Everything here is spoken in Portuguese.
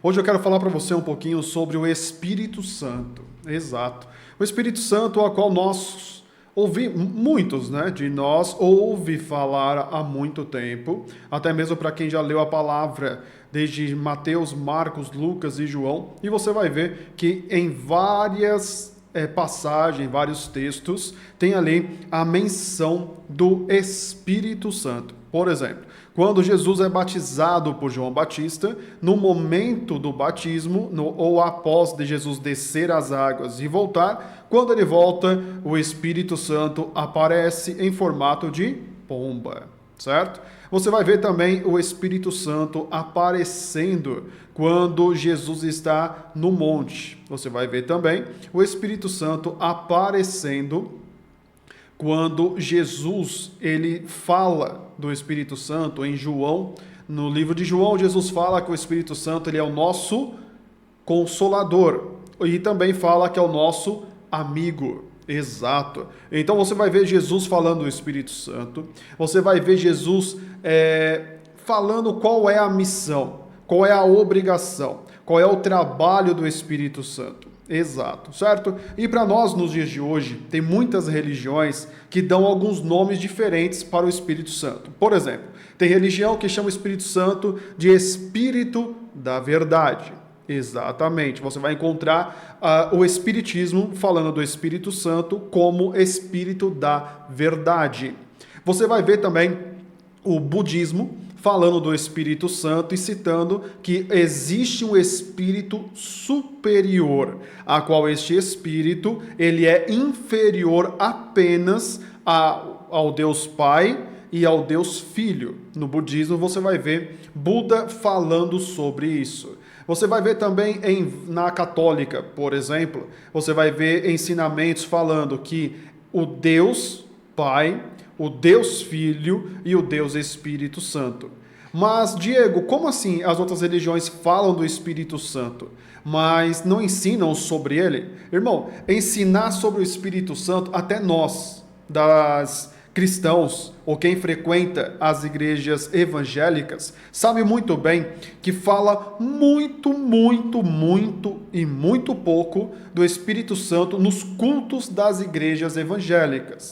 Hoje eu quero falar para você um pouquinho sobre o Espírito Santo. Exato. O Espírito Santo, ao qual muitos, né, de nós ouve falar há muito tempo, até mesmo para quem já leu a palavra desde Mateus, Marcos, Lucas e João, e você vai ver que em várias passagens, vários textos, tem ali a menção do Espírito Santo. Por exemplo, quando Jesus é batizado por João Batista, no momento do batismo, ou após de Jesus descer as águas e voltar, quando ele volta, o Espírito Santo aparece em formato de pomba, certo? Você vai ver também o Espírito Santo aparecendo quando Jesus está no monte. Você vai ver também o Espírito Santo aparecendo quando Jesus ele fala do Espírito Santo em João. No livro de João, Jesus fala que o Espírito Santo ele é o nosso consolador e também fala que é o nosso amigo. Exato. Então você vai ver Jesus falando do Espírito Santo, você vai ver Jesus falando qual é a missão, qual é a obrigação, qual é o trabalho do Espírito Santo. Exato, certo? E para nós, nos dias de hoje, tem muitas religiões que dão alguns nomes diferentes para o Espírito Santo. Por exemplo, tem religião que chama o Espírito Santo de Espírito da Verdade. Exatamente, você vai encontrar o Espiritismo falando do Espírito Santo como Espírito da Verdade. Você vai ver também o Budismo falando do Espírito Santo e citando que existe um Espírito superior, a qual este Espírito ele é inferior apenas ao Deus Pai e ao Deus Filho. No budismo você vai ver Buda falando sobre isso. Você vai ver também na católica, por exemplo, você vai ver ensinamentos falando que o Deus Pai, o Deus Filho e o Deus Espírito Santo. Mas, Diego, como assim as outras religiões falam do Espírito Santo, mas não ensinam sobre ele? Irmão, ensinar sobre o Espírito Santo, até nós, das cristãos, ou quem frequenta as igrejas evangélicas, sabe muito bem que fala muito, muito, muito e muito pouco do Espírito Santo nos cultos das igrejas evangélicas.